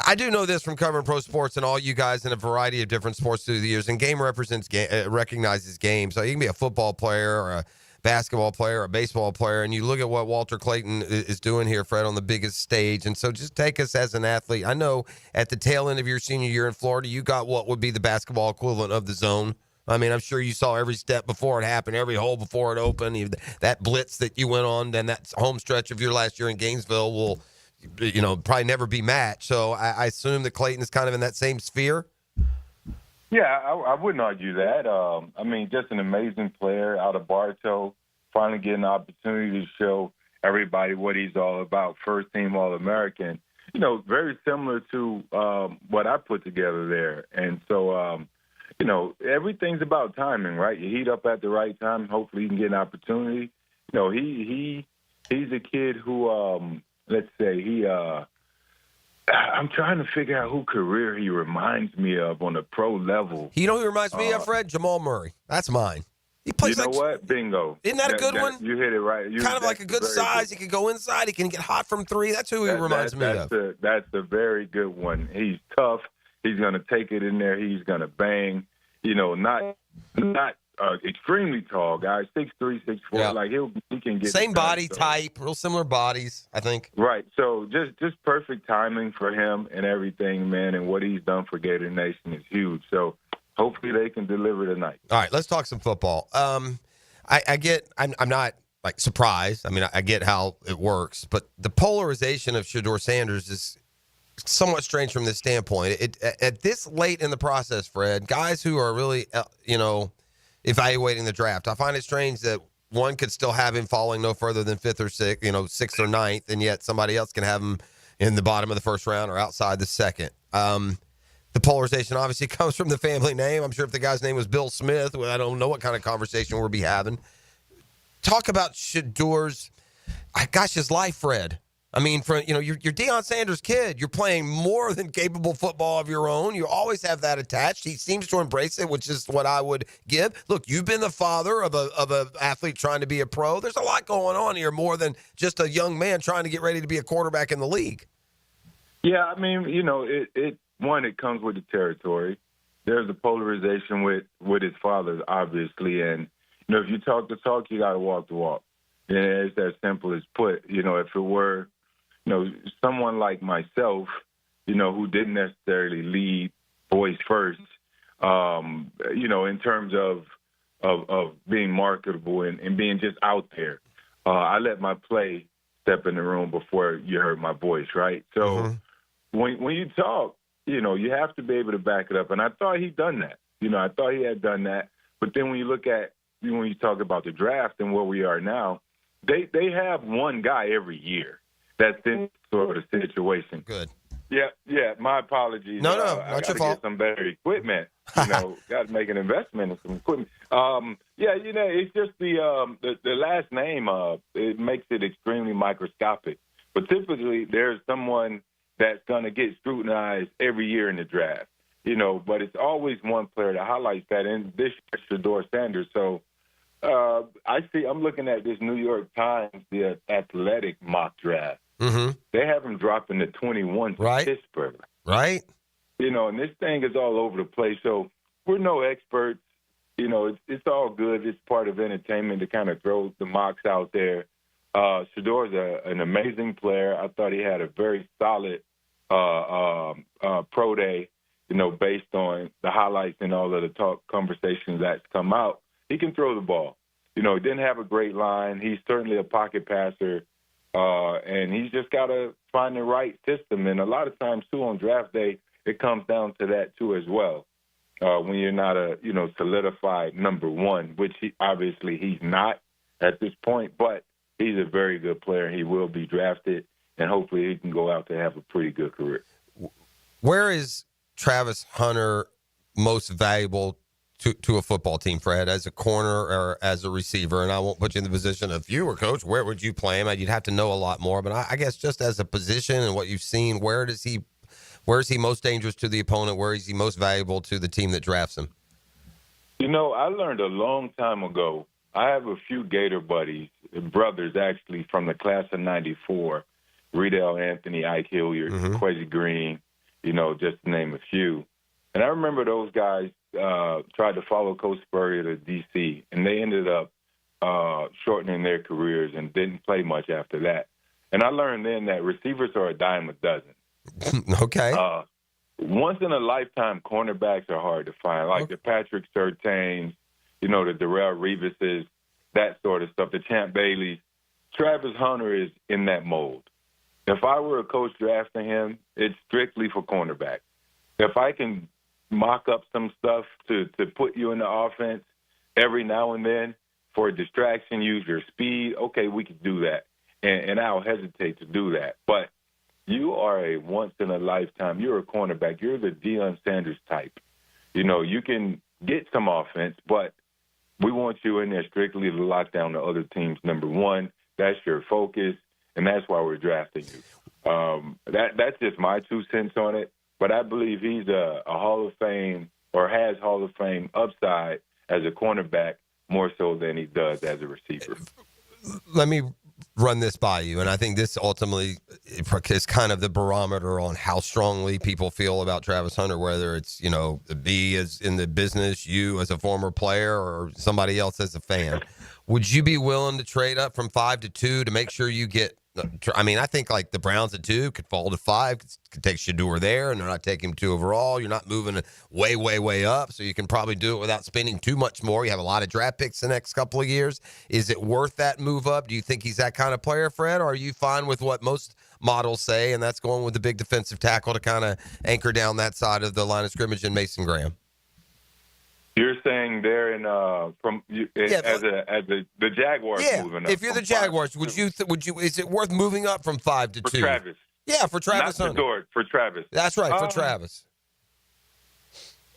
I do know this from covering pro sports and all you guys in a variety of different sports through the years. And game represents recognizes game. So you can be a football player or a basketball player or a baseball player, and you look at what Walter Clayton is doing here, Fred, on the biggest stage. And so just take us as an athlete. I know at the tail end of your senior year in Florida, you got what would be the basketball equivalent of the zone. I mean, I'm sure you saw every step before it happened, every hole before it opened. That blitz that you went on, then that home stretch of your last year in Gainesville will, probably never be matched. So I assume that Clayton is kind of in that same sphere. Yeah, I wouldn't argue that. I mean, just an amazing player out of Bartow, finally getting the opportunity to show everybody what he's all about, first-team All-American. Very similar to what I put together there. And so, everything's about timing, right? You heat up at the right time. Hopefully you can get an opportunity. He's a kid who, let's say, I'm trying to figure out who career he reminds me of on a pro level. You know who he reminds me of, Fred? Jamal Murray. That's mine. He plays what? Bingo. Isn't that a good one? You hit it right. Kind of like a good size. He can go inside. He can get hot from three. That's who he reminds me of. That's a very good one. He's tough. He's going to take it in there. He's going to bang. Not extremely tall guy, 6'3", 6'4". Yeah. Like he can get same body type, real similar bodies, I think. Right. So just perfect timing for him and everything, man. And what he's done for Gator Nation is huge. So hopefully they can deliver tonight. All right, let's talk some football. I'm not like surprised. I mean, I get how it works, but the polarization of Shedeur Sanders is somewhat strange from this standpoint. At this late in the process, Fred, guys who are really, evaluating the draft, I find it strange that one could still have him falling no further than fifth or sixth or ninth, and yet somebody else can have him in the bottom of the first round or outside the second. The polarization obviously comes from the family name. I'm sure if the guy's name was Bill Smith, I don't know what kind of conversation we'll be having. Talk about Shedeur's, his life, Fred. I mean, you're Deion Sanders' kid. You're playing more than capable football of your own. You always have that attached. He seems to embrace it, which is what I would give. Look, you've been the father of a athlete trying to be a pro. There's a lot going on here, more than just a young man trying to get ready to be a quarterback in the league. Yeah, I mean, it comes with the territory. There's a polarization with his father, obviously, and if you talk the talk, you got to walk the walk. And it's as simple as put. If it were someone like myself, who didn't necessarily lead voice first, in terms of being marketable and being just out there. I let my play step in the room before you heard my voice, right? So when you talk, you have to be able to back it up. And I thought he'd done that. I thought he had done that. But then when you talk about the draft and where we are now, they have one guy every year that's this sort of situation. Good. Yeah. My apologies. No, I not your gotta fault. get some better equipment. Got to make an investment in some equipment. It's just the last name. It makes it extremely microscopic. But typically, there's someone that's going to get scrutinized every year in the draft. But it's always one player that highlights that. And this year, Shedeur Sanders. So. I'm looking at this New York Times, the athletic mock draft. Mm-hmm. They have him dropping to 21 to Pittsburgh. Right. And this thing is all over the place. So we're no experts. It's all good. It's part of entertainment to kind of throw the mocks out there. Shedeur's an amazing player. I thought he had a very solid pro day, based on the highlights and all of the talk conversations that's come out. He can throw the ball. He didn't have a great line. He's certainly a pocket passer, and he's just got to find the right system. And a lot of times, too, on draft day, it comes down to that, too, as well. When you're not a, solidified number one, which obviously he's not at this point, but he's a very good player. He will be drafted, and hopefully he can go out to have a pretty good career. Where is Travis Hunter most valuable to a football team, Fred, as a corner or as a receiver? And I won't put you in the position of you were coach. Where would you play him? You'd have to know a lot more. But I guess just as a position and what you've seen, where is he most dangerous to the opponent? Where is he most valuable to the team that drafts him? I learned a long time ago. I have a few Gator buddies, brothers actually, from the class of '94. Riedel Anthony, Ike Hilliard, Quasi Green. just to name a few. And I remember those guys tried to follow Coach Spurrier to D.C., and they ended up shortening their careers and didn't play much after that. And I learned then that receivers are a dime a dozen. Okay. Once-in-a-lifetime cornerbacks are hard to find, like the Patrick Surtains, the Darrelle Revises, that sort of stuff, the Champ Baileys. Travis Hunter is in that mold. If I were a coach drafting him, it's strictly for cornerback. If I can mock up some stuff to put you in the offense every now and then for a distraction, use your speed, okay, we could do that. And I'll hesitate to do that. But you are a once-in-a-lifetime. You're a cornerback. You're the Deion Sanders type. You can get some offense, but we want you in there strictly to lock down the other team's number one. That's your focus, and that's why we're drafting you. That's just my 2 cents on it. But I believe he's a Hall of Fame or has Hall of Fame upside as a cornerback more so than he does as a receiver. Let me run this by you, and I think this ultimately is kind of the barometer on how strongly people feel about Travis Hunter, whether it's, the B as in the business, you as a former player, or somebody else as a fan. Would you be willing to trade up from 5 to 2 to make sure you get I think like the Browns at 2 could fall to 5, could take Shedeur there, and they're not taking him 2 overall. You're not moving way, way, way up, so you can probably do it without spending too much more. You have a lot of draft picks the next couple of years. Is it worth that move up? Do you think he's that kind of player, Fred, or are you fine with what most models say, and that's going with the big defensive tackle to kind of anchor down that side of the line of scrimmage in Mason Graham? You're saying they're in the Jaguars moving up. If you're the Jaguars, would you is it worth moving up from 5 to 2? For Travis. Yeah, for Travis Not Hunter. Shedeur, for Travis. That's right, for Travis.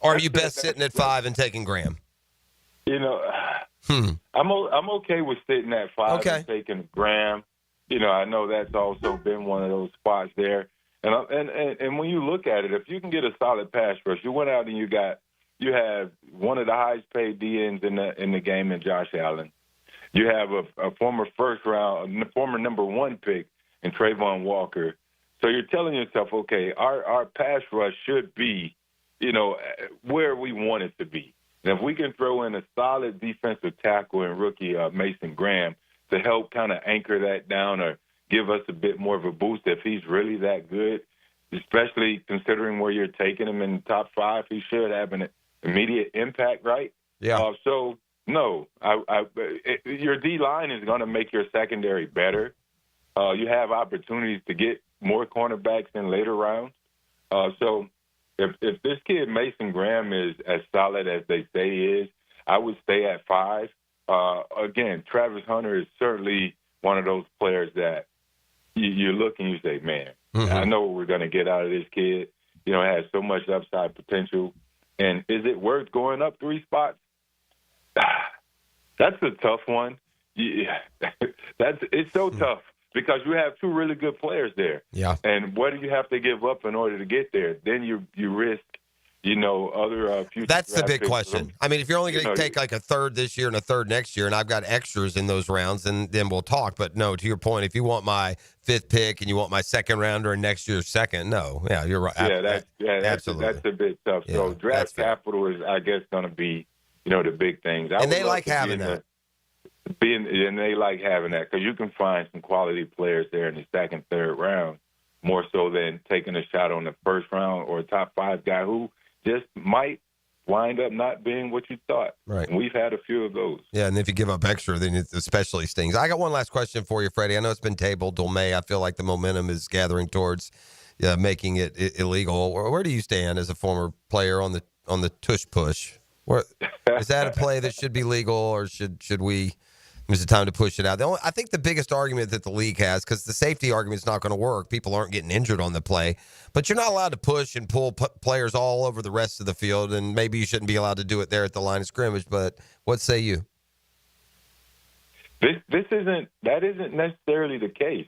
Or are you best sitting at 5 and taking Graham? I'm okay with sitting at 5 and taking Graham. I know that's also been one of those spots there. And when you look at it, if you can get a solid pass rush, you went out and you have one of the highest paid DNs in the game in Josh Allen. You have a former former number 1 pick in Trayvon Walker. So you're telling yourself, okay, our pass rush should be, where we want it to be. And if we can throw in a solid defensive tackle and rookie Mason Graham to help kind of anchor that down or give us a bit more of a boost if he's really that good, especially considering where you're taking him in the top 5, he should have an immediate impact, right? Yeah. So, no, your D-line is going to make your secondary better. You have opportunities to get more cornerbacks in later rounds. So if this kid Mason Graham is as solid as they say he is, I would stay at 5. Again, Travis Hunter is certainly one of those players that you look and you say, man, I know what we're going to get out of this kid. It has so much upside potential. And is it worth going up 3 spots? That's a tough one. Yeah, it's so tough because you have 2 really good players there. Yeah. And what do you have to give up in order to get there? Then you risk, other future. That's the big picks. question. If you're only going to take like a third this year and a third next year, and I've got extras in those rounds, then we'll talk. But no, to your point, if you want my 5th pick and you want my second rounder and next year's second, no. Yeah, you're right. Absolutely. That's a bit tough. Yeah, so draft capital is, I guess, going to be, the big things. And they like having that. And they like having that because you can find some quality players there in the second, third round, more so than taking a shot on the first round or a top 5 guy who just might wind up not being what you thought. Right. And we've had a few of those. Yeah, and if you give up extra, then it especially stings. I got one last question for you, Freddie. I know it's been tabled till May. I feel like the momentum is gathering towards making it illegal. Where do you stand as a former player on the Tush push? Is that a play that should be legal, or should we? Is it time to push it out? I think the biggest argument that the league has, because the safety argument is not going to work. People aren't getting injured on the play, but you're not allowed to push and pull players all over the rest of the field, and maybe you shouldn't be allowed to do it there at the line of scrimmage. But what say you? That isn't necessarily the case.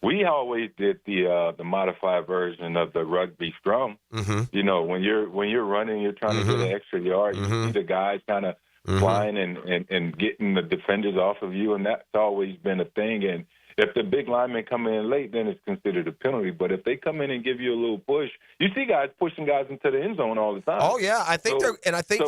We always did the modified version of the rugby scrum. Mm-hmm. When you're running, you're trying to get an extra yard. You see the guys kind of flying and getting the defenders off of you, and that's always been a thing. And If the big linemen come in late, then it's considered a penalty. But if they come in and give you a little push, you see guys pushing guys into the end zone all the time. Oh, yeah. I think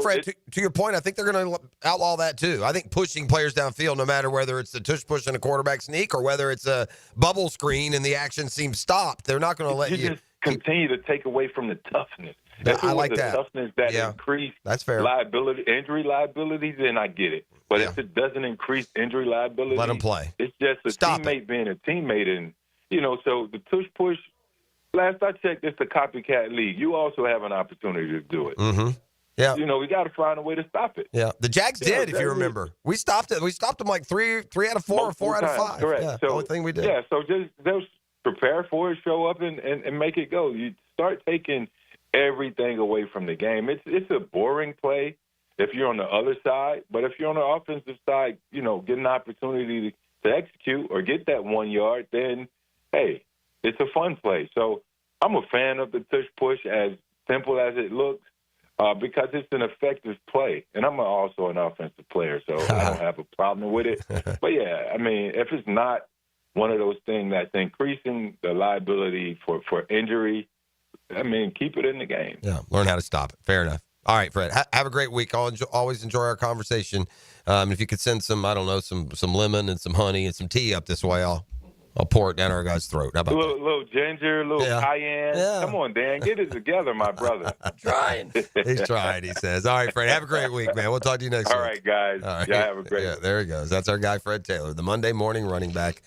Fred, to your point, I think they're going to outlaw that too. I think pushing players downfield, no matter whether it's the tush push and a quarterback sneak or whether it's a bubble screen and the action seems stopped, they're not going to let you just continue to take away from the toughness. If it was the toughness that increased that's fair. injury liabilities, then I get it. But if it doesn't increase injury liability, let them play. It's just a teammate being a teammate. And, so the tush push, last I checked, it's the copycat league. You also have an opportunity to do it. Mm-hmm. Yeah. We got to find a way to stop it. Yeah. The Jags did, if you remember. We stopped it. We stopped them like three out of 4 or 4 out of 5. Correct. Yeah, so, the only thing we did. Yeah, so just prepare for it, show up, and make it go. You start taking everything away from the game. It's a boring play if you're on the other side, but if you're on the offensive side, get an opportunity to execute or get that 1 yard, then, hey, it's a fun play. So I'm a fan of the tush push, as simple as it looks, because it's an effective play. And I'm also an offensive player, so I don't have a problem with it. But, yeah, I mean, if it's not one of those things that's increasing the liability for injury, I mean, keep it in the game. Yeah, learn how to stop it. Fair enough. All right, Fred, have a great week. I'll always enjoy our conversation. If you could send some lemon and some honey and some tea up this way, I'll pour it down our guy's throat. How about that? Little ginger, a little cayenne. Yeah. Come on, Dan, get it together, my brother. I'm trying. He's trying, he says. All right, Fred, have a great week, man. We'll talk to you next week. All right, guys. All right. Yeah, have a great week. There he goes. That's our guy, Fred Taylor, the Monday morning running back